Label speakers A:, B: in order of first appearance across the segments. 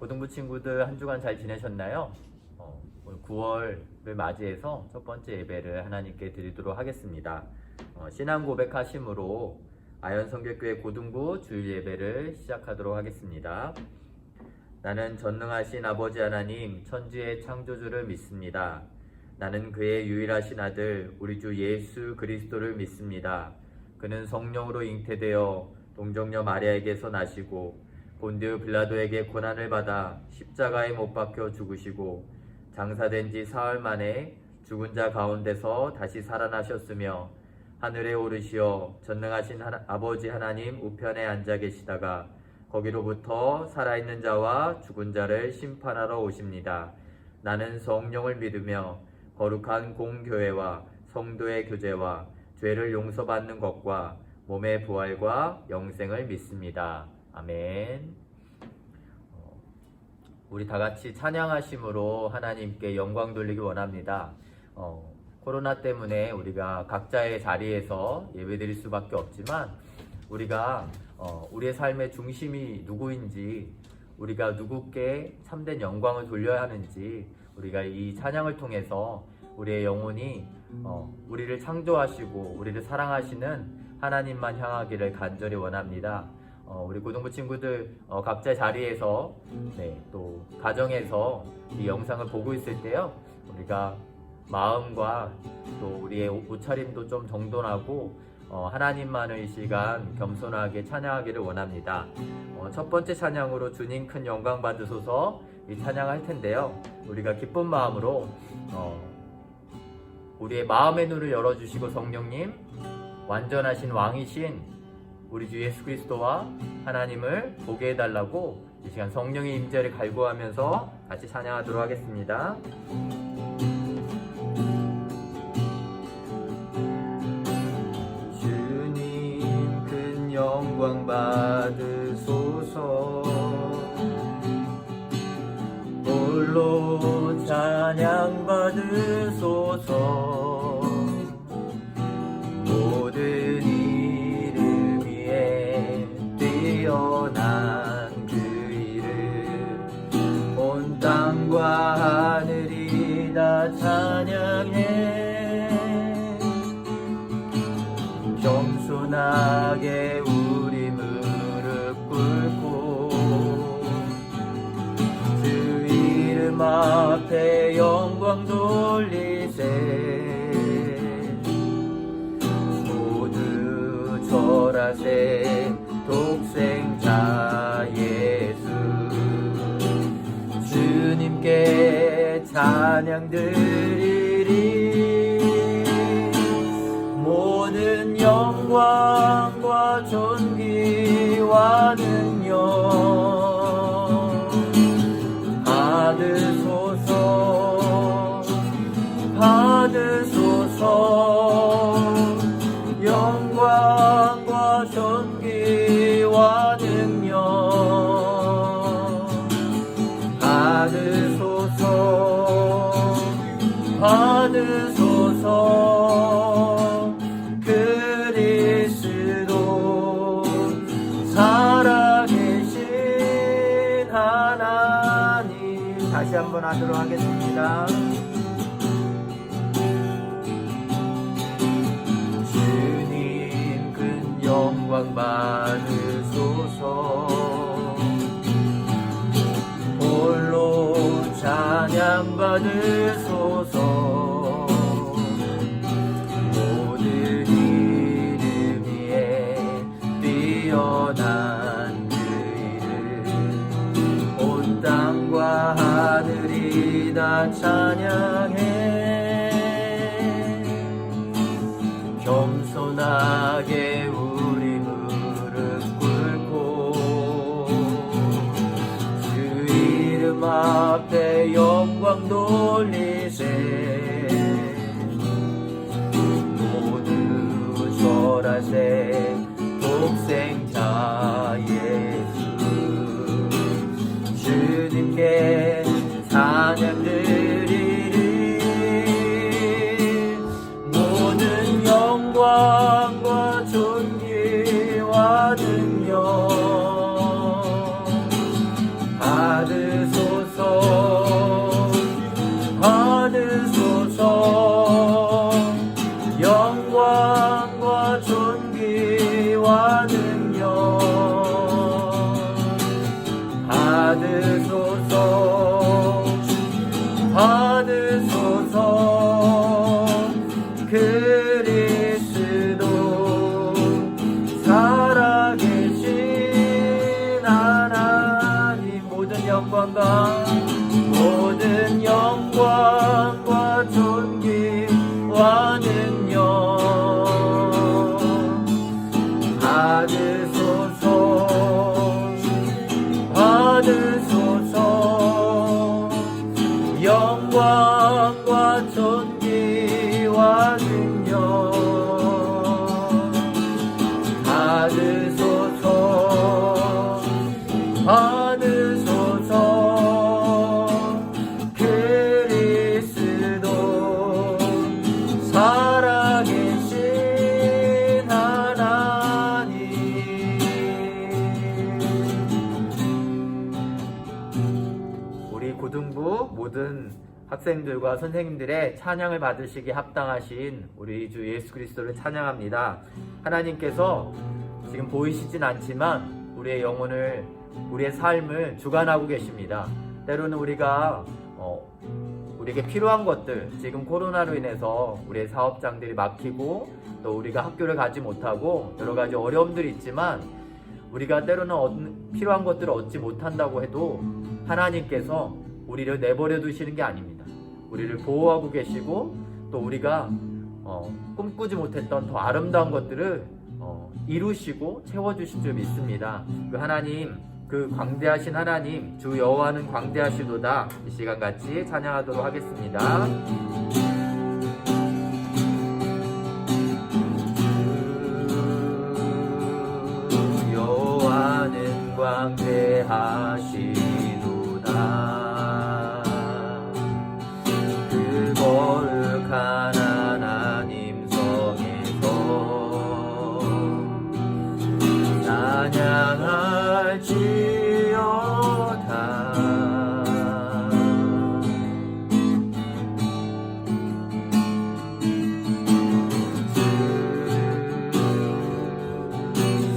A: 고등부 친구들 한 주간 잘 지내셨나요? 오늘 9월을 맞이해서 첫 번째 예배를 하나님께 드리도록 하겠습니다. 신앙 고백하심으로 아현성결교회 고등부 주일 예배를 시작하도록 하겠습니다. 나는 전능하신 아버지 하나님 천지의 창조주를 믿습니다. 나는 그의 유일하신 아들 우리 주 예수 그리스도를 믿습니다. 그는 성령으로 잉태되어 동정녀 마리아에게서 나시고 본디오 빌라도에게 고난을 받아 십자가에 못 박혀 죽으시고 장사된 지 사흘 만에 죽은 자 가운데서 다시 살아나셨으며 하늘에 오르시어 전능하신 아버지 하나님 우편에 앉아 계시다가 거기로부터 살아있는 자와 죽은 자를 심판하러 오십니다. 나는 성령을 믿으며 거룩한 공교회와 성도의 교제와 죄를 용서받는 것과 몸의 부활과 영생을 믿습니다. 아멘. 우리 다 같이 찬양하심으로 하나님께 영광 돌리기 원합니다. 코로나 때문에 우리가 각자의 자리에서 예배드릴 수밖에 없지만 우리가 우리의 삶의 중심이 누구인지, 우리가 누구께 참된 영광을 돌려야 하는지 우리가 이 찬양을 통해서 우리의 영혼이 우리를 창조하시고 우리를 사랑하시는 하나님만 향하기를 간절히 원합니다. 우리 고등부 친구들 각자의 자리에서 또 가정에서 이 영상을 보고 있을 때요, 우리가 마음과 또 우리의 옷차림도 좀 정돈하고 하나님만을 이 시간 겸손하게 찬양하기를 원합니다. 첫 번째 찬양으로 주님 큰 영광 받으소서 이 찬양할 텐데요, 우리가 기쁜 마음으로 우리의 마음의 눈을 열어주시고 성령님, 완전하신 왕이신 우리 주 예수 그리스도와 하나님을 보게 해달라고 이 시간 성령의 임재를 갈구하면서 같이 찬양하도록 하겠습니다. 주님 큰 영광 받으소서, 홀로 찬양 받으소서. 모든 이름 위에 뛰어난 그 이름, 온 땅과 하늘이 다 찬양해. 겸손하게 우리 무릎 꿇고 주 이름 앞에 영광 돌리세. 모두 절하세 독생자 예수, 주님께 찬양 드리리. 모든 영광과 존귀와 능력 받으소서, 받으소서. 영광과 존귀와 능력 받으소서, 받으소서. 그리스도 살아계신 하나님. 다시 한번 하도록 하겠습니다. 주님 큰 영광 받으소서, 홀로 찬양 받으소서. 모든 이름 위에 뛰어난 그 이름, 온 땅과 하늘이 다 찬양해. 겸손하게 우리 무릎 꿇고 주 이름 앞에 영광 돌리세. 모두 절하세 독생자 예수, 주님께 찬양 드리리. 모든 영광과 존귀와 능력 받으 받으소서 받으소서 그리스도 살아계신 하나님 우리 고등부 모든 학생들과 선생님들의 찬양을 받으시기에 합당하신 우리 주 예수 그리스도를 찬양합니다. 하나님께서 지금 보이시진 않지만 우리의 영혼을 우리의 삶을 주관하고 계십니다. 때로는 우리가 우리에게 필요한 것들 지금 코로나로 인해서 우리의 사업장들이 막히고 또 우리가 학교를 가지 못하고 여러 가지 어려움들이 있지만 우리가 때로는 필요한 것들을 얻지 못한다고 해도 하나님께서 우리를 내버려 두시는 게 아닙니다. 우리를 보호하고 계시고 또 우리가 꿈꾸지 못했던 더 아름다운 것들을 이루시고 채워주실 줄 믿습니다. 그 하나님, 그 광대하신 하나님, 주 여호와는 광대하시도다. 이 시간 같이 찬양하도록 하겠습니다. 주 여호와는 광대하시도다. 그 거룩한 하나님 성에서 찬양할지어다.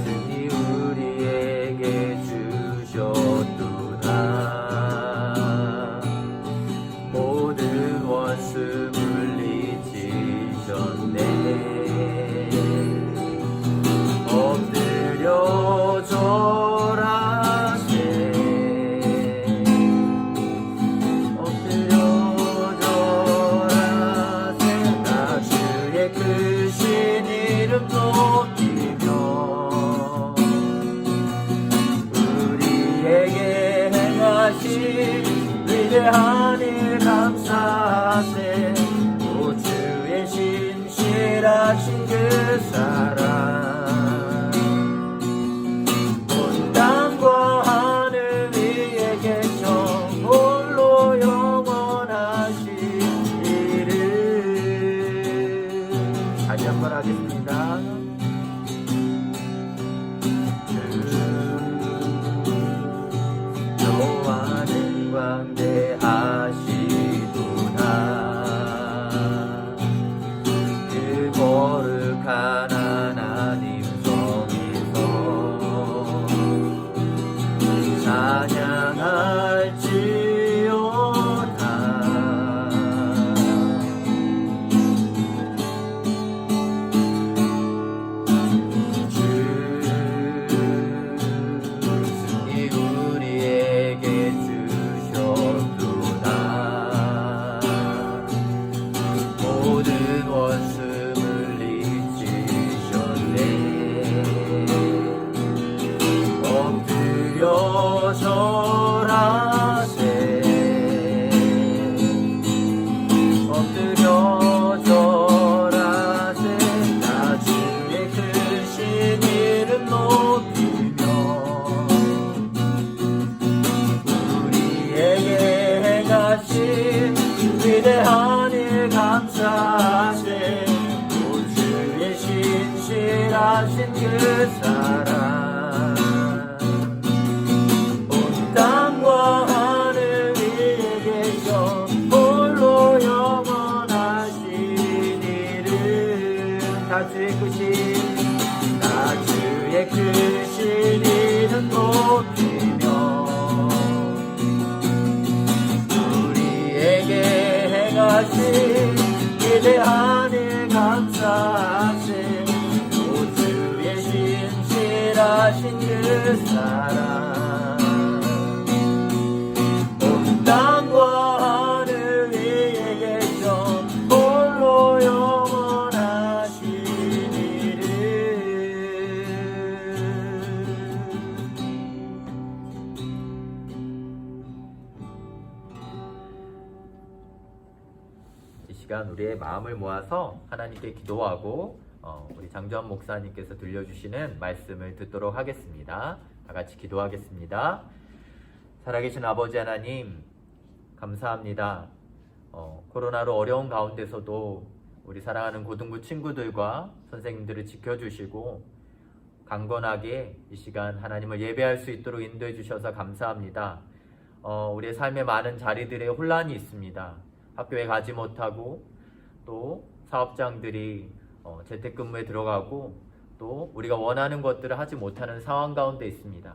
A: 승리 우리에게 주셨도다. 모든 원수 물리치셨네. 엎드려 절하세. 엎드려 절하세. 나 주의 크신 이름 높이며 우리에게 행하신 위대한 일 감사하세. 오 주의 신실하신 그 사랑 온 땅과 하늘 위에 계셔 홀로 영원하신 이름. 다시 한번 하겠습니다. 여호와는 광대하시도다. 그 거룩한 하나님 성에서 찬양할지어다. 주 승리 우리에게 주셨도다. 모든 원수 물리치셨네. 엎드려 절하세. 엎드려 절하세. 나 주의 크신 이름 높이며 우리에게 행하신 위대한 일 감사하세. 오 주의 신실하신 그 사랑 온 땅과 하늘 위에 계셔 홀로 영원하신 이름. 다 주의 크신 나 주의 크신 이름 높이며 우리에게 행하신 위대한 일 감사하세. 오 주의 신실하신 그 사랑 온 땅과 하늘 위에 계셔 홀로 영원하신 이름. 이 시간 우리의 마음을 모아서 하나님께 기도하고 우리 장주환 목사님께서 들려주시는 말씀을 듣도록 하겠습니다. 다 같이 기도하겠습니다. 살아계신 아버지 하나님, 감사합니다. 코로나로 어려운 가운데서도 우리 사랑하는 고등부 친구들과 선생님들을 지켜주시고 강건하게 이 시간 하나님을 예배할 수 있도록 인도해 주셔서 감사합니다. 우리의 삶에 많은 자리들에 혼란이 있습니다. 학교에 가지 못하고 또 사업장들이 재택근무에 들어가고 또 우리가 원하는 것들을 하지 못하는 상황 가운데 있습니다.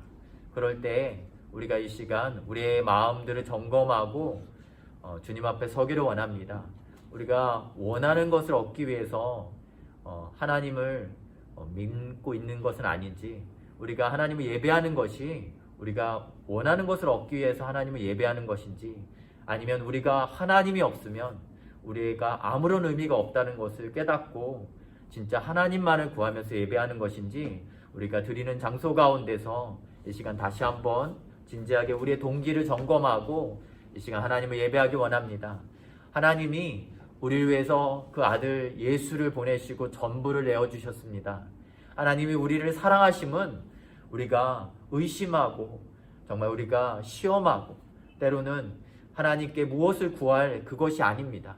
A: 그럴 때 우리가 이 시간 우리의 마음들을 점검하고 주님 앞에 서기를 원합니다. 우리가 원하는 것을 얻기 위해서 하나님을 믿고 있는 것은 아닌지, 우리가 하나님을 예배하는 것이 우리가 원하는 것을 얻기 위해서 하나님을 예배하는 것인지, 아니면 우리가 하나님이 없으면 우리가 아무런 의미가 없다는 것을 깨닫고 진짜 하나님만을 구하면서 예배하는 것인지, 우리가 드리는 장소 가운데서 이 시간 다시 한번 진지하게 우리의 동기를 점검하고 이 시간 하나님을 예배하기 원합니다. 하나님이 우리를 위해서 그 아들 예수를 보내시고 전부를 내어주셨습니다. 하나님이 우리를 사랑하심은 우리가 의심하고 정말 우리가 시험하고 때로는 하나님께 무엇을 구할 그것이 아닙니다.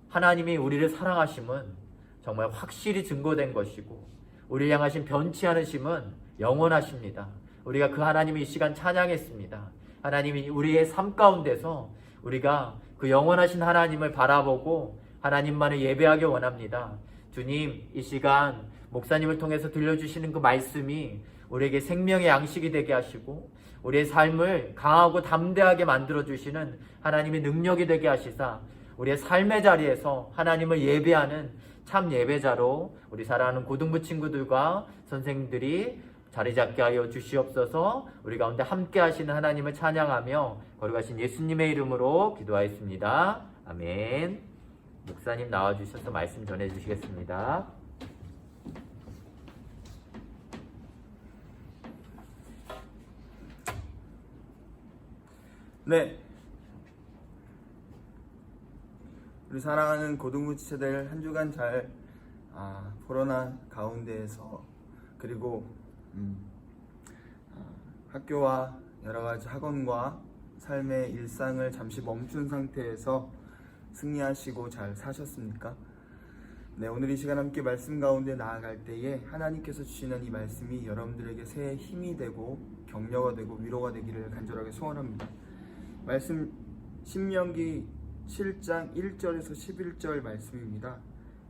A: 하나님이 우리를 사랑하심은 정말 확실히 증거된 것이고 우리를 향하신 변치 않으심은 영원하십니다. 우리가 그 하나님을 이 시간 찬양했습니다. 하나님이 우리의 삶 가운데서 우리가 그 영원하신 하나님을 바라보고 하나님만을 예배하기 원합니다. 주님, 이 시간 목사님을 통해서 들려주시는 그 말씀이 우리에게 생명의 양식이 되게 하시고 우리의 삶을 강하고 담대하게 만들어주시는 하나님의 능력이 되게 하시사 우리의 삶의 자리에서 하나님을 예배하는 참 예배자로 우리 사랑하는 고등부 친구들과 선생님들이 자리 잡게 하여 주시옵소서. 우리 가운데 함께 하시는 하나님을 찬양하며 거룩하신 예수님의 이름으로 기도하였습니다. 아멘. 목사님 나와주셔서 말씀 전해주시겠습니다.
B: 네, 우리 사랑하는 고등부 지체들 한 주간 잘 코로나 가운데에서 그리고 학교와 여러가지 학원과 삶의 일상을 잠시 멈춘 상태에서 승리하시고 잘 사셨습니까? 네, 오늘 이 시간 함께 말씀 가운데 나아갈 때에 하나님께서 주시는 이 말씀이 여러분들에게 새해 힘이 되고 격려가 되고 위로가 되기를 간절하게 소원합니다. 말씀 신명기 7장 1절에서 11절 말씀입니다.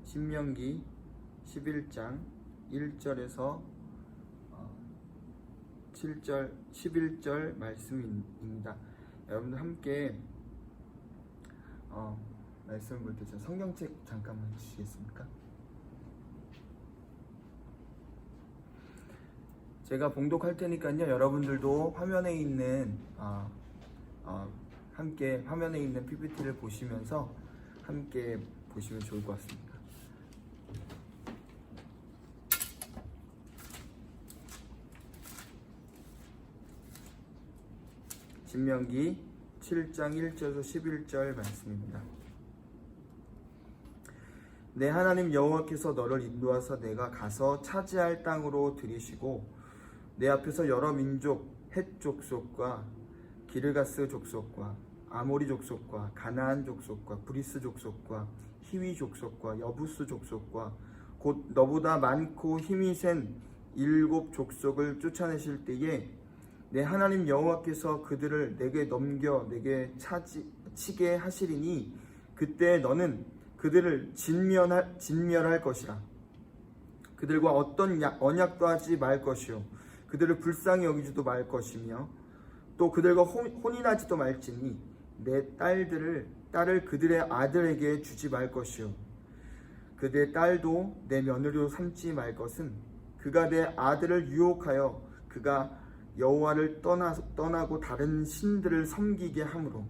B: 신명기 11장 1절에서 7절 11절 말씀입니다. 여러분들 함께 말씀을 볼 때 성경책 잠깐만 주시겠습니까? 제가 봉독할 테니까요. 여러분들도 화면에 있는 함께 화면에 있는 PPT를 보시면서 함께 보시면 좋을 것 같습니다. 신명기 7장 1절에서 11절 말씀입니다. 내 하나님 여호와께서 너를 인도하사 내가 가서 차지할 땅으로 들이시고 내 앞에서 여러 민족 헷 족속과 기르가스 족속과 아모리 족속과 가나안 족속과 브리스 족속과 히위 족속과 여부스 족속과 곧 너보다 많고 힘이 센 7 족속을 쫓아내실 때에 내 하나님 여호와께서 그들을 내게 넘겨 내게 치게 하시리니 그때 너는 그들을 진멸할 것이라. 그들과 어떤 언약도 하지 말 것이요 그들을 불쌍히 여기지도 말 것이며 또 그들과 혼인하지도 말지니 내 딸을 그들의 아들에게 주지 말 것이요 그들의 딸도 내 며느리로 삼지 말 것은 그가 내 아들을 유혹하여 그가 여호와를 떠나고 다른 신들을 섬기게 하므로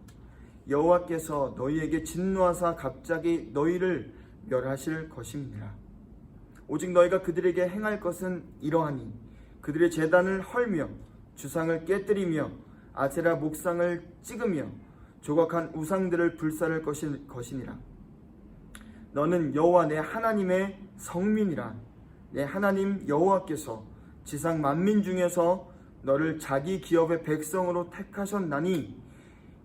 B: 여호와께서 너희에게 진노하사 갑자기 너희를 멸하실 것입니다. 오직 너희가 그들에게 행할 것은 이러하니 그들의 제단을 헐며 주상을 깨뜨리며 아세라 목상을 찍으며 조각한 우상들을 불살할 것이니라. 너는 여호와 내 하나님의 성민이라. 내 하나님 여호와께서 지상 만민 중에서 너를 자기 기업의 백성으로 택하셨나니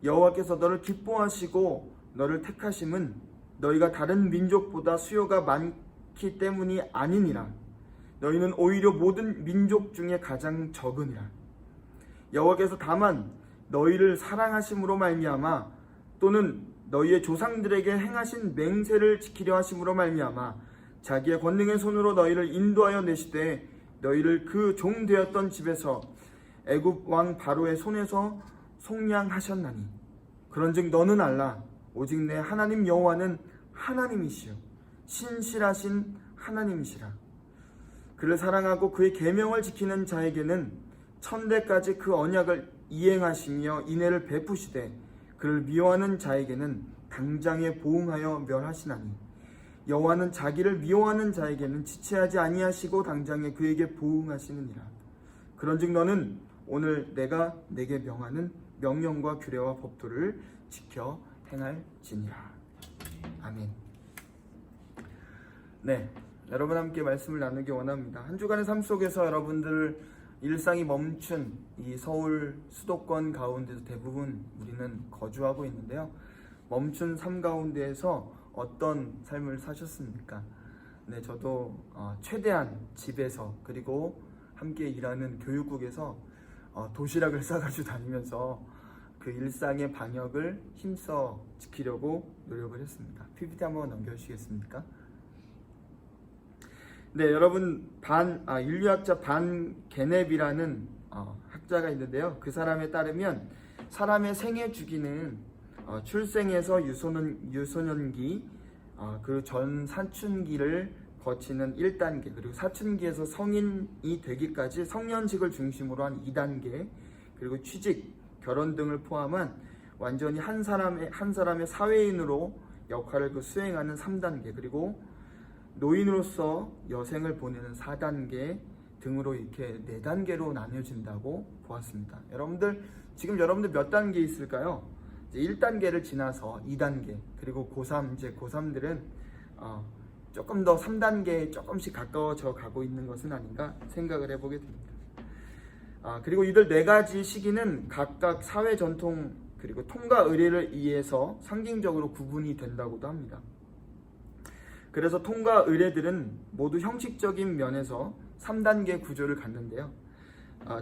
B: 여호와께서 너를 기뻐하시고 너를 택하심은 너희가 다른 민족보다 수요가 많기 때문이 아니니라. 너희는 오히려 모든 민족 중에 가장 적으니라. 여호와께서 다만 너희를 사랑하심으로 말미암아 또는 너희의 조상들에게 행하신 맹세를 지키려 하심으로 말미암아 자기의 권능의 손으로 너희를 인도하여 내시되 너희를 그 종 되었던 집에서 애굽 왕 바로의 손에서 속량하셨나니 그런즉 너는 알라. 오직 내 하나님 여호와는 하나님이시요 신실하신 하나님이시라. 그를 사랑하고 그의 계명을 지키는 자에게는 천대까지 그 언약을 이행하시며 인애를 베푸시되 그를 미워하는 자에게는 당장에 보응하여 멸하시나니 여호와는 자기를 미워하는 자에게는 지체하지 아니하시고 당장에 그에게 보응하시느니라. 그런즉 너는 오늘 내가 내게 명하는 명령과 규례와 법도를 지켜 행할지니라. 아멘. 네, 여러분 함께 말씀을 나누기 원합니다. 한 주간의 삶 속에서 여러분들 일상이 멈춘 이 서울 수도권 가운데서 대부분 우리는 거주하고 있는데요. 멈춘 삶 가운데에서 어떤 삶을 사셨습니까? 네, 저도 최대한 집에서 그리고 함께 일하는 교육국에서 도시락을 싸가지고 다니면서 그 일상의 방역을 힘써 지키려고 노력을 했습니다. PPT 한번 넘겨주시겠습니까? 네, 여러분 인류학자 반 게넵이라는 학자가 있는데요. 그 사람에 따르면 사람의 생애 주기는 출생에서 유소년기 그 전 사춘기를 거치는 1단계 그리고 사춘기에서 성인이 되기까지 성년직을 중심으로 한 2단계 그리고 취직, 결혼 등을 포함한 완전히 한 사람의 사회인으로 역할을 수행하는 3단계 그리고 노인으로서 여생을 보내는 4단계 등으로 이렇게 4단계로 나뉘어진다고 보았습니다. 지금 여러분들 몇 단계 있을까요? 이제 1단계를 지나서 2단계 그리고 고3 이제 고3들은 조금 더 3단계에 조금씩 가까워져 가고 있는 것은 아닌가 생각을 해보게 됩니다. 그리고 이들 4가지 시기는 각각 사회 전통 그리고 통과 의례를 의해서 상징적으로 구분이 된다고도 합니다. 그래서 통과 의례들은 모두 형식적인 면에서 3단계 구조를 갖는데요.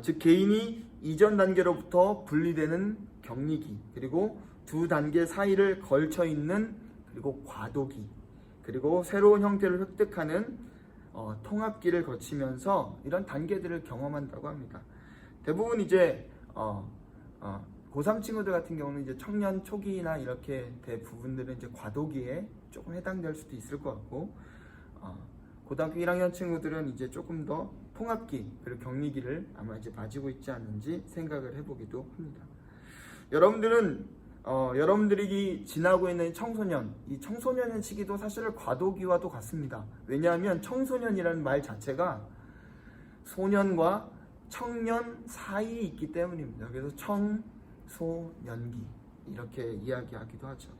B: 즉 개인이 이전 단계로부터 분리되는 격리기 그리고 2단계 사이를 걸쳐 있는 그리고 과도기 그리고 새로운 형태를 획득하는 통합기를 거치면서 이런 단계들을 경험한다고 합니다. 대부분 이제 고3 친구들 같은 경우는 이제 청년 초기나 이렇게 대부분들은 이제 과도기에 조금 해당될 수도 있을 것 같고 고등학교 1학년 친구들은 이제 조금 더 통합기 그리고 격리기를 아마 이제 맞이고 있지 않는지 생각을 해보기도 합니다. 여러분들이 지나고 있는 청소년, 이 청소년의 시기도 사실 과도기와도 같습니다. 왜냐하면 청소년이라는 말 자체가 소년과 청년 사이에 있기 때문입니다. 그래서 청소년기 이렇게 이야기하기도 하죠.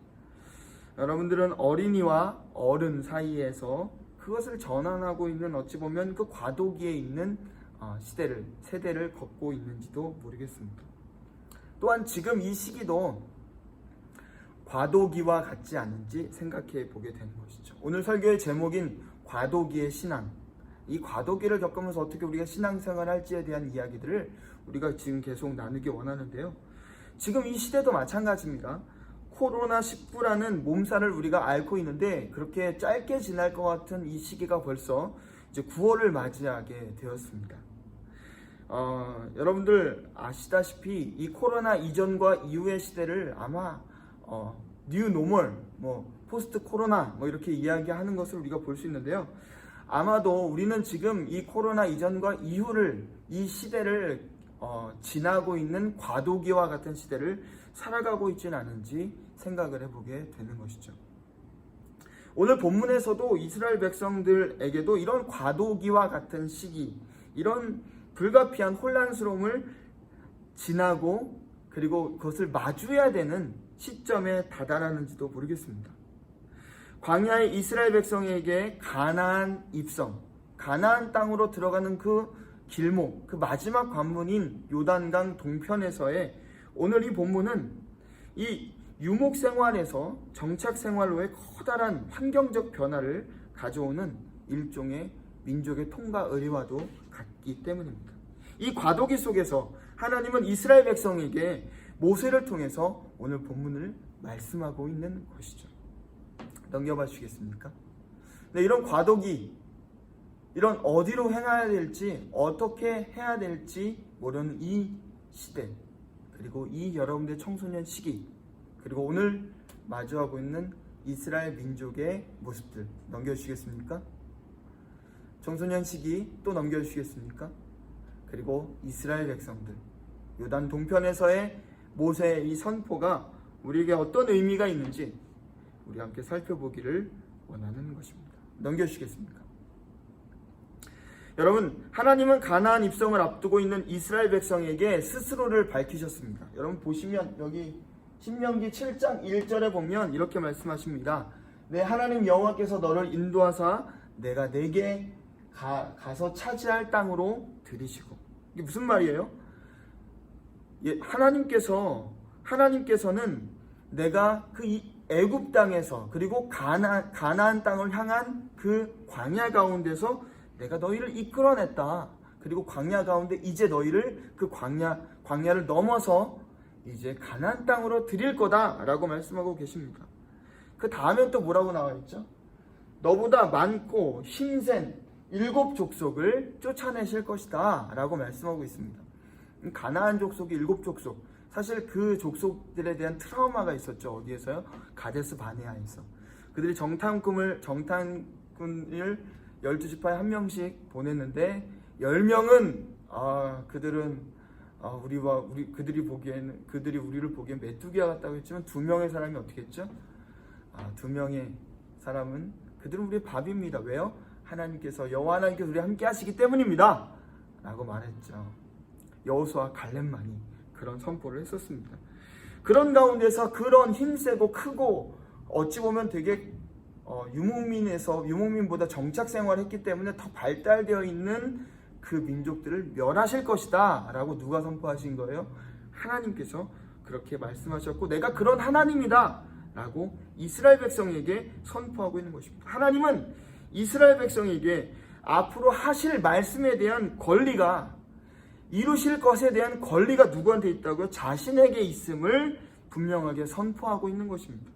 B: 여러분들은 어린이와 어른 사이에서 그것을 전환하고 있는 어찌 보면 그 과도기에 있는 세대를 걷고 있는지도 모르겠습니다. 또한 지금 이 시기도 과도기와 같지 않은지 생각해 보게 되는 것이죠. 오늘 설교의 제목인 과도기의 신앙, 이 과도기를 겪으면서 어떻게 우리가 신앙생활을 할지에 대한 이야기들을 우리가 지금 계속 나누기 원하는데요. 지금 이 시대도 마찬가지입니다. 코로나19라는 몸살을 우리가 앓고 있는데 그렇게 짧게 지날 것 같은 이 시기가 벌써 이제 9월을 맞이하게 되었습니다. 여러분들 아시다시피 이 코로나 이전과 이후의 시대를 아마 뉴 노멀, 포스트 코로나 이렇게 이야기하는 것을 우리가 볼 수 있는데요. 아마도 우리는 지금 이 코로나 이전과 이후를 이 시대를 지나고 있는 과도기와 같은 시대를 살아가고 있지는 않은지 생각을 해보게 되는 것이죠. 오늘 본문에서도 이스라엘 백성들에게도 이런 과도기와 같은 시기, 이런 불가피한 혼란스러움을 지나고 그리고 그것을 마주해야 되는 시점에 다다랐는지도 모르겠습니다. 광야의 이스라엘 백성에게 가나안 입성, 가나안 땅으로 들어가는 그 길목, 그 마지막 관문인 요단강 동편에서의 오늘 이 본문은 이 유목 생활에서 정착 생활로의 커다란 환경적 변화를 가져오는 일종의 민족의 통과 의례와도 같기 때문입니다. 이 과도기 속에서 하나님은 이스라엘 백성에게 모세를 통해서 오늘 본문을 말씀하고 있는 것이죠. 넘겨봐 주시겠습니까? 네, 이런 과도기, 이런 어디로 행해야 될지, 어떻게 해야 될지 모르는 이 시대, 그리고 이 여러분들의 청소년 시기, 그리고 오늘 마주하고 있는 이스라엘 민족의 모습들 넘겨주시겠습니까? 청소년 시기 또 넘겨주시겠습니까? 그리고 이스라엘 백성들, 요단 동편에서의 모세의 이 선포가 우리에게 어떤 의미가 있는지 우리 함께 살펴보기를 원하는 것입니다. 넘겨주시겠습니까? 여러분, 하나님은 가나안 입성을 앞두고 있는 이스라엘 백성에게 스스로를 밝히셨습니다. 여러분 보시면 여기 신명기 7장 1절에 보면 이렇게 말씀하십니다. 내 하나님 여호와께서 너를 인도하사 내가 내게 가서 차지할 땅으로 들이시고. 이게 무슨 말이에요? 하나님께서는 내가 그 애굽 땅에서 그리고 가나안 땅을 향한 그 광야 가운데서 내가 너희를 이끌어냈다. 그리고 광야 가운데 이제 너희를 그 광야를 넘어서 이제 가나안 땅으로 드릴 거다라고 말씀하고 계십니다. 그 다음엔 또 뭐라고 나와 있죠? 너보다 많고 힘센 7 족속을 쫓아내실 것이다 라고 말씀하고 있습니다. 가나안 족속이 7 족속, 사실 그 족속들에 대한 트라우마가 있었죠. 어디에서요? 가데스 바네아에서. 그들이 정탐꾼을 12지파에 한 명씩 보냈는데 10명은 그들이 우리를 보기엔 메뚜기와 같다고 했지만 2명의 사람이 어떻게 했죠? 2명의 사람은 그들은 우리의 밥입니다. 왜요? 여호와 하나님께서 우리와 함께 하시기 때문입니다 라고 말했죠. 여호수아 갈렙만이 그런 선포를 했었습니다. 그런 가운데서 그런 힘세고 크고 어찌 보면 되게 유목민보다 정착 생활을 했기 때문에 더 발달되어 있는 그 민족들을 멸하실 것이다 라고 누가 선포하신 거예요? 하나님께서 그렇게 말씀하셨고, 내가 그런 하나님이다 라고 이스라엘 백성에게 선포하고 있는 것입니다. 하나님은 이스라엘 백성에게 앞으로 하실 말씀에 대한 권리가, 이루실 것에 대한 권리가 누구한테 있다고요? 자신에게 있음을 분명하게 선포하고 있는 것입니다.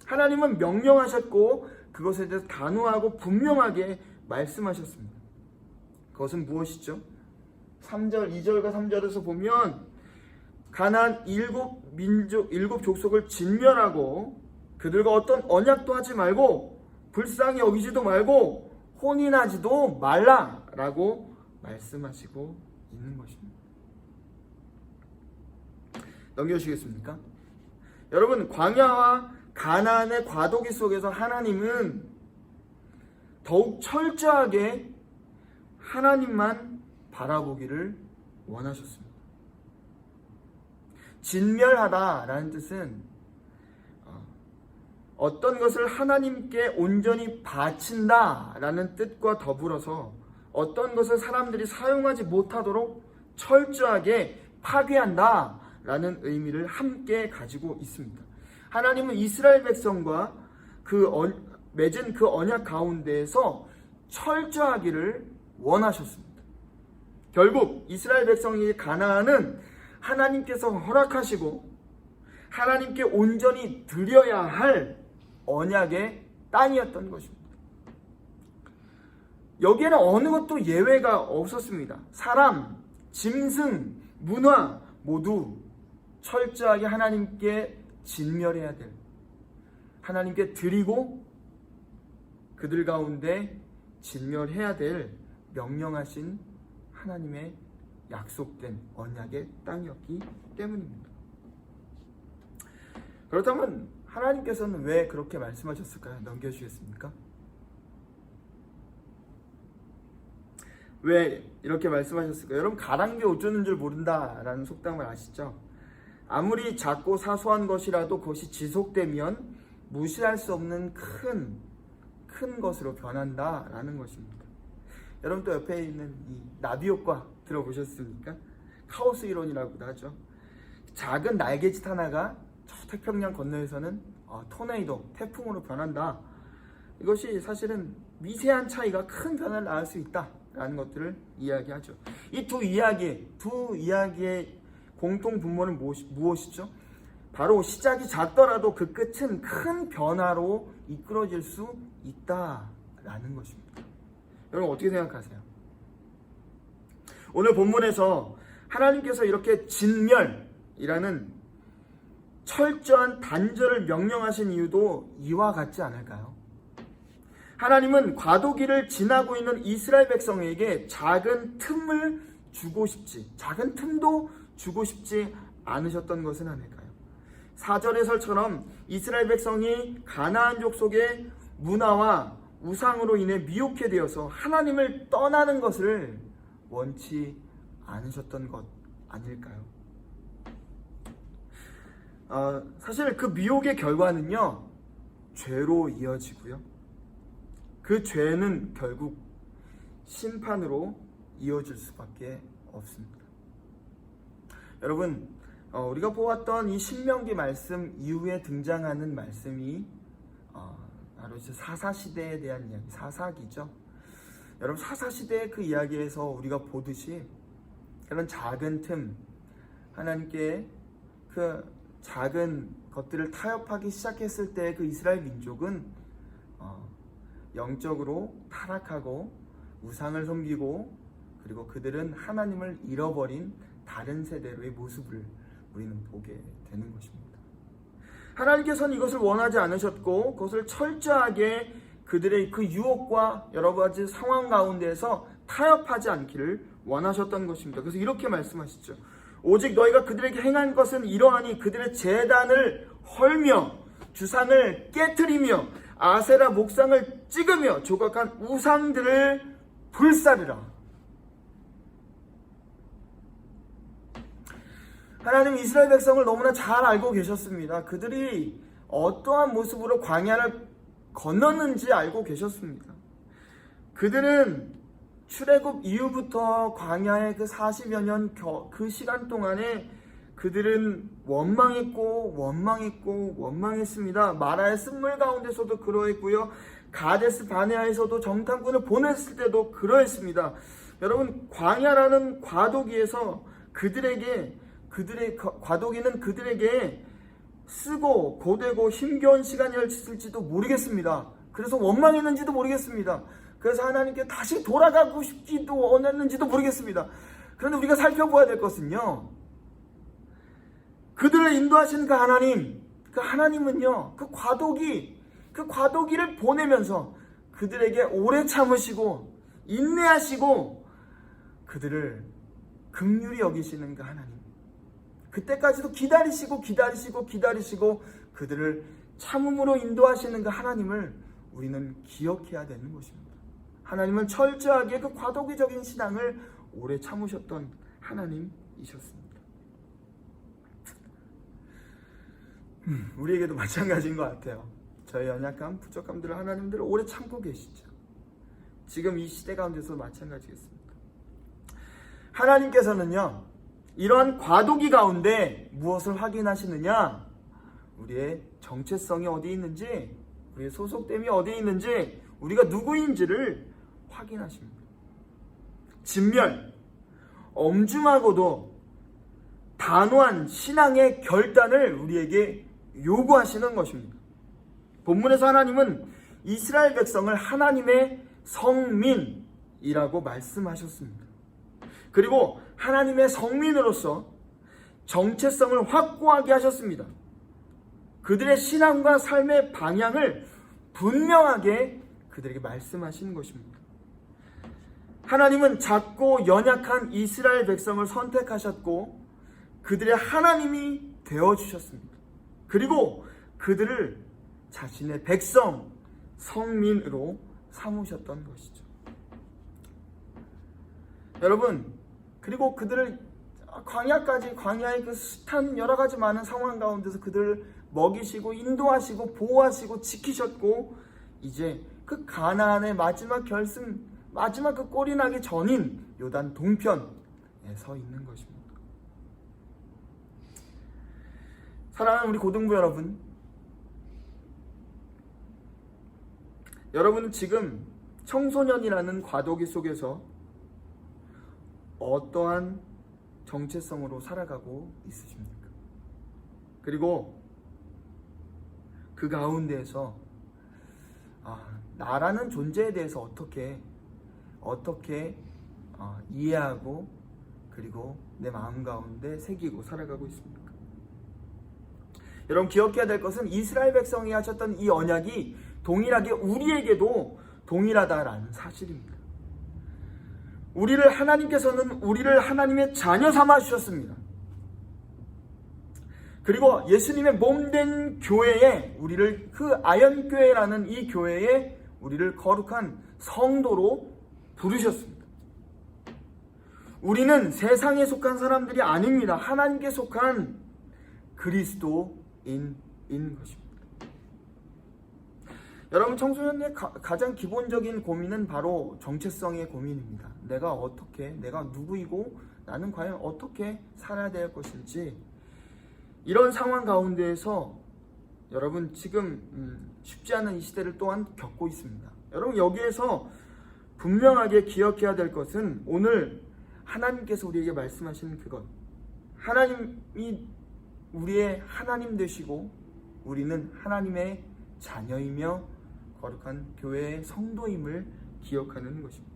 B: 하나님은 명령하셨고 그것에 대해서 단호하고 분명하게 말씀하셨습니다. 그것은 무엇이죠? 2절과 3절에서 보면 가나안 7 족속을 진멸하고 그들과 어떤 언약도 하지 말고 불쌍히 여기지도 말고 혼인하지도 말라라고 말씀하시고 있는 것입니다. 넘겨주시겠습니까? 여러분, 광야와 가나안의 과도기 속에서 하나님은 더욱 철저하게 하나님만 바라보기를 원하셨습니다. 진멸하다라는 뜻은 어떤 것을 하나님께 온전히 바친다라는 뜻과 더불어서 어떤 것을 사람들이 사용하지 못하도록 철저하게 파괴한다라는 의미를 함께 가지고 있습니다. 하나님은 이스라엘 백성과 맺은 그 언약 가운데에서 철저하기를 원하셨습니다. 결국 이스라엘 백성의 가나안은 하나님께서 허락하시고 하나님께 온전히 드려야 할 언약의 땅이었던 것입니다. 여기에는 어느 것도 예외가 없었습니다. 사람, 짐승, 문화 모두 철저하게 하나님께 진멸해야 될, 하나님께 드리고 그들 가운데 진멸해야 될 명령하신 하나님의 약속된 언약의 땅이었기 때문입니다. 그렇다면 하나님께서는 왜 그렇게 말씀하셨을까요? 넘겨주시겠습니까? 왜 이렇게 말씀하셨을까요? 여러분, 가랑비에 옷 젖는 줄 모른다라는 속담을 아시죠? 아무리 작고 사소한 것이라도 그것이 지속되면 무시할 수 없는 큰 것으로 변한다라는 것입니다. 여러분 또 옆에 있는 이 나비 효과 들어보셨습니까? 카오스 이론이라고도 하죠. 작은 날개짓 하나가 저 태평양 건너에서는 토네이도, 태풍으로 변한다. 이것이 사실은 미세한 차이가 큰 변화를 낳을 수 있다라는 것들을 이야기하죠. 이 두 이야기의 공통 분모는 무엇이죠? 바로 시작이 작더라도 그 끝은 큰 변화로 이끌어질 수 있다라는 것입니다. 여러분 어떻게 생각하세요? 오늘 본문에서 하나님께서 이렇게 진멸이라는 철저한 단절을 명령하신 이유도 이와 같지 않을까요? 하나님은 과도기를 지나고 있는 이스라엘 백성에게 작은 틈도 주고 싶지 않으셨던 것은 아닐까요? 4절 해설처럼 이스라엘 백성이 가나안 족속의 문화와 우상으로 인해 미혹해 되어서 하나님을 떠나는 것을 원치 않으셨던 것 아닐까요? 사실 그 미혹의 결과는요, 죄로 이어지고요. 그 죄는 결국 심판으로 이어질 수밖에 없습니다. 여러분, 우리가 보았던 이 신명기 말씀 이후에 등장하는 말씀이 바로 이제 사사시대에 대한 이야기, 사사기죠. 여러분, 사사시대의 그 이야기에서 우리가 보듯이 그런 작은 틈, 하나님께 그 작은 것들을 타협하기 시작했을 때 그 이스라엘 민족은 영적으로 타락하고 우상을 섬기고, 그리고 그들은 하나님을 잃어버린 다른 세대로의 모습을 우리는 보게 되는 것입니다. 하나님께서는 이것을 원하지 않으셨고, 그것을 철저하게 그들의 그 유혹과 여러 가지 상황 가운데에서 타협하지 않기를 원하셨던 것입니다. 그래서 이렇게 말씀하시죠. 오직 너희가 그들에게 행한 것은 이러하니 그들의 제단을 헐며 주상을 깨트리며 아세라 목상을 찍으며 조각한 우상들을 불사르라. 하나님 이스라엘 백성을 너무나 잘 알고 계셨습니다. 그들이 어떠한 모습으로 광야를 건넜는지 알고 계셨습니다. 그들은 출애굽 이후부터 광야의 그 40여 년 그 시간 동안에 그들은 원망했습니다. 마라의 쓴물 가운데서도 그러했고요. 가데스 바네아에서도 정탐꾼을 보냈을 때도 그러했습니다. 여러분, 광야라는 과도기에서 과도기는 그들에게 쓰고 고되고 힘겨운 시간이었을지도 모르겠습니다. 그래서 원망했는지도 모르겠습니다. 그래서 하나님께 다시 돌아가고 싶지도 원했는지도 모르겠습니다. 그런데 우리가 살펴보아야 될 것은요, 그들을 인도하시는 그 하나님은요, 그 과도기를 보내면서 그들에게 오래 참으시고 인내하시고 그들을 긍휼히 여기시는 그 하나님, 그때까지도 기다리시고 그들을 참음으로 인도하시는 그 하나님을 우리는 기억해야 되는 것입니다. 하나님은 철저하게 그 과도기적인 신앙을 오래 참으셨던 하나님이셨습니다. 우리에게도 마찬가지인 것 같아요. 저희 연약함, 부족함들을 하나님들을 오래 참고 계시죠. 지금 이 시대 가운데서 마찬가지겠습니다. 하나님께서는요, 이러한 과도기 가운데 무엇을 확인하시느냐? 우리의 정체성이 어디 있는지, 우리의 소속됨이 어디 있는지, 우리가 누구인지를 확인하십니다. 진멸, 엄중하고도 단호한 신앙의 결단을 우리에게 요구하시는 것입니다. 본문에서 하나님은 이스라엘 백성을 하나님의 성민이라고 말씀하셨습니다. 그리고 하나님의 성민으로서 정체성을 확고하게 하셨습니다. 그들의 신앙과 삶의 방향을 분명하게 그들에게 말씀하시는 것입니다. 하나님은 작고 연약한 이스라엘 백성을 선택하셨고 그들의 하나님이 되어주셨습니다. 그리고 그들을 자신의 백성, 성민으로 삼으셨던 것이죠. 여러분, 그리고 그들을 광야의 그 숱한 여러 가지 많은 상황 가운데서 그들을 먹이시고 인도하시고 보호하시고 지키셨고, 이제 그 가나안의 마지막 결승, 마지막 그 꼴이 나기 전인 요단 동편에 서 있는 것입니다. 사랑하는 우리 고등부 여러분, 여러분은 지금 청소년이라는 과도기 속에서 어떠한 정체성으로 살아가고 있으십니까? 그리고 그 가운데에서 나라는 존재에 대해서 어떻게 이해하고, 그리고 내 마음 가운데 새기고 살아가고 있습니까? 여러분, 기억해야 될 것은 이스라엘 백성이 하셨던 이 언약이 동일하게 우리에게도 동일하다라는 사실입니다. 하나님께서는 우리를 하나님의 자녀 삼아 주셨습니다. 그리고 예수님의 몸된 교회에, 우리를 그 아연교회라는 이 교회에 우리를 거룩한 성도로 부르셨습니다. 우리는 세상에 속한 사람들이 아닙니다. 하나님께 속한 그리스도인인 것입니다. 여러분, 청소년의 가장 기본적인 고민은 바로 정체성의 고민입니다. 내가 누구이고 나는 과연 어떻게 살아야 될 것인지, 이런 상황 가운데에서 여러분 지금 쉽지 않은 이 시대를 또한 겪고 있습니다. 여러분, 여기에서 분명하게 기억해야 될 것은 오늘 하나님께서 우리에게 말씀하시는 그것, 하나님이 우리의 하나님 되시고 우리는 하나님의 자녀이며 거룩한 교회의 성도임을 기억하는 것입니다.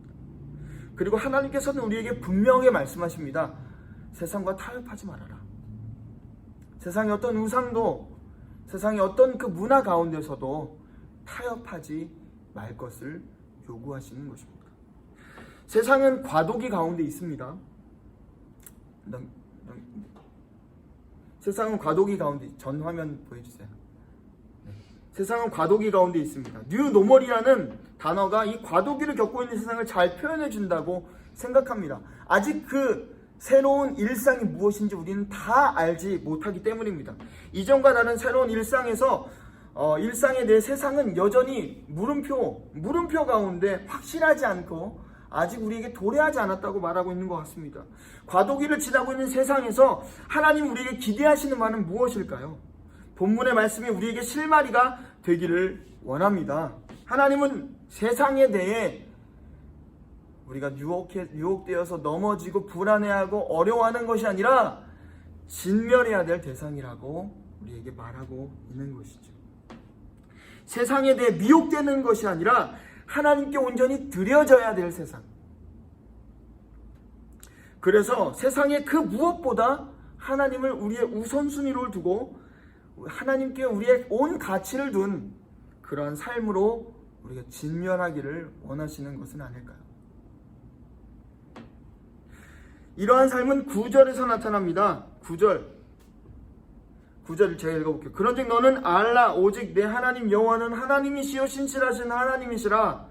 B: 그리고 하나님께서는 우리에게 분명하게 말씀하십니다. 세상과 타협하지 말아라. 세상의 어떤 우상도, 세상의 어떤 그 문화 가운데서도 타협하지 말 것을 요구하시는 것입니다. 세상은 과도기 가운데 있습니다. 세상은 과도기 가운데, 전 화면 보여주세요. 세상은 과도기 가운데 있습니다. 뉴노멀이라는 단어가 이 과도기를 겪고 있는 세상을 잘 표현해 준다고 생각합니다. 아직 그 새로운 일상이 무엇인지 우리는 다 알지 못하기 때문입니다. 이전과 다른 새로운 일상에서 일상에 대해 세상은 여전히 물음표 가운데 확실하지 않고 아직 우리에게 도래하지 않았다고 말하고 있는 것 같습니다. 과도기를 지나고 있는 세상에서 하나님 우리에게 기대하시는 말은 무엇일까요? 본문의 말씀이 우리에게 실마리가 되기를 원합니다. 하나님은 세상에 대해 우리가 유혹되어서 넘어지고 불안해하고 어려워하는 것이 아니라 진멸해야 될 대상이라고 우리에게 말하고 있는 것이죠. 세상에 대해 미혹되는 것이 아니라 하나님께 온전히 드려져야 될 세상. 그래서 세상의 그 무엇보다 하나님을 우리의 우선순위로 두고 하나님께 우리의 온 가치를 둔 그러한 삶으로 우리가 진멸하기를 원하시는 것은 아닐까요? 이러한 삶은 9절에서 나타납니다. 9절 제가 읽어볼게요. 그런즉 너는 알라, 오직 내 하나님 여호와는 하나님이시요 신실하신 하나님이시라.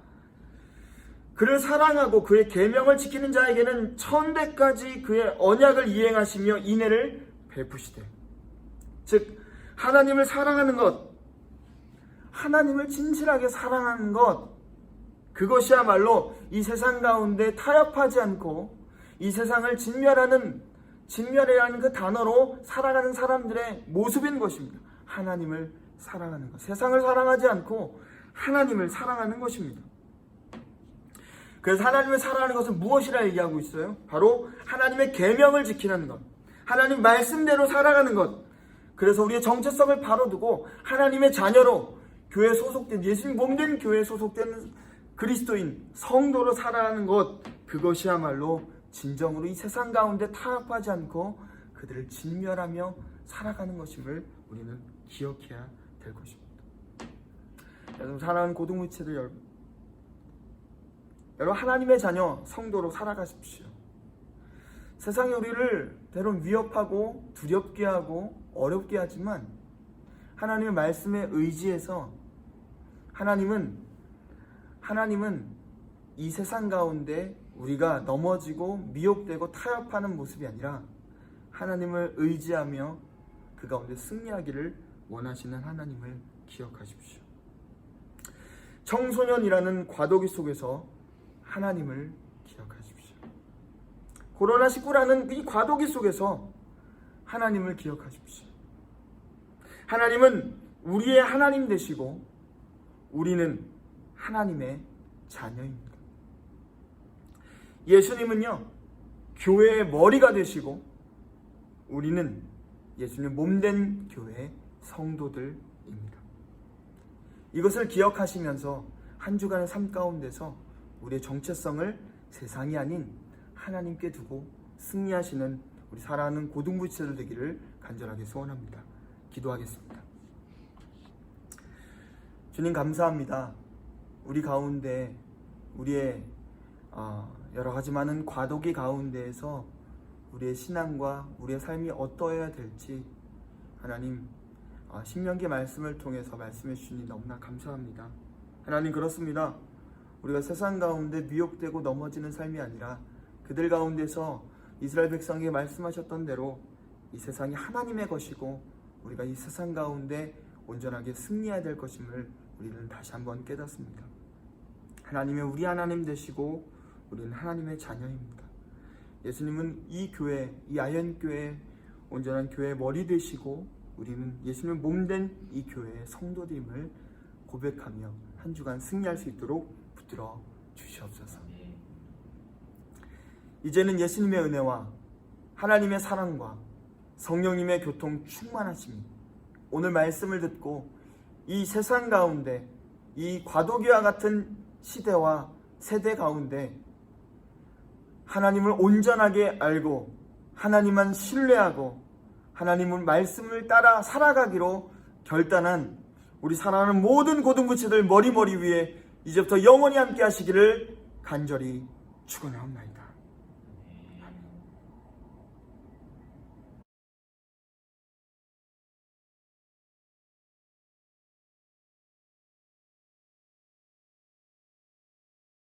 B: 그를 사랑하고 그의 계명을 지키는 자에게는 천대까지 그의 언약을 이행하시며 인애를 베푸시되. 즉 하나님을 사랑하는 것, 하나님을 진실하게 사랑하는 것, 그것이야말로 이 세상 가운데 타협하지 않고 이 세상을 진멸이라는 그 단어로 살아가는 사람들의 모습인 것입니다. 하나님을 사랑하는 것, 세상을 사랑하지 않고 하나님을 사랑하는 것입니다. 그래서 하나님을 사랑하는 것은 무엇이라 얘기하고 있어요? 바로 하나님의 계명을 지키는 것, 하나님 말씀대로 살아가는 것. 그래서 우리의 정체성을 바로 두고 하나님의 자녀로 교회에 소속된, 예수님 몸된 교회에 소속된 그리스도인 성도로 살아가는 것, 그것이야말로 진정으로 이 세상 가운데 타협하지 않고 그들을 진멸하며 살아가는 것임을 우리는 기억해야 될 것입니다. 여러분, 사랑하는 고등부치들 여러분, 하나님의 자녀 성도로 살아가십시오. 세상이 우리를 때론 위협하고 두렵게 하고 어렵게 하지만 하나님의 말씀에 의지해서 하나님은 이 세상 가운데 우리가 넘어지고 미혹되고 타협하는 모습이 아니라 하나님을 의지하며 그 가운데 승리하기를 원하시는 하나님을 기억하십시오. 청소년이라는 과도기 속에서 하나님을 기억하십시오. 코로나19라는 이 과도기 속에서 하나님을 기억하십시오. 하나님은 우리의 하나님 되시고 우리는 하나님의 자녀입니다. 예수님은요, 교회의 머리가 되시고 우리는 예수님 몸된 교회의 성도들입니다. 이것을 기억하시면서 한 주간의 삶 가운데서 우리의 정체성을 세상이 아닌 하나님께 두고 승리하시는 우리 사랑하는 고등부치들 되기를 간절하게 소원합니다. 기도하겠습니다. 주님 감사합니다. 우리 가운데 우리의 여러 가지 많은 과도기 가운데에서 우리의 신앙과 우리의 삶이 어떠해야 될지 하나님 신명기 말씀을 통해서 말씀해 주시니 너무나 감사합니다. 하나님 그렇습니다. 우리가 세상 가운데 미혹되고 넘어지는 삶이 아니라 그들 가운데서 이스라엘 백성에게 말씀하셨던 대로 이 세상이 하나님의 것이고 우리가 이 세상 가운데 온전하게 승리해야 될 것임을 우리는 다시 한번 깨닫습니다. 하나님의 우리 하나님 되시고 우리는 하나님의 자녀입니다. 예수님은 이 교회, 이 아현교회 온전한 교회의 머리 되시고 우리는 예수님 몸된 이 교회의 성도됨을 고백하며 한 주간 승리할 수 있도록 붙들어 주시옵소서. 이제는 예수님의 은혜와 하나님의 사랑과 성령님의 교통 충만하심이 오늘 말씀을 듣고 이 세상 가운데 이 과도기와 같은 시대와 세대 가운데 하나님을 온전하게 알고 하나님만 신뢰하고 하나님의 말씀을 따라 살아가기로 결단한 우리 사랑하는 모든 고등부치들 머리 위에 이제부터 영원히 함께 하시기를 간절히 축원하옵나이다.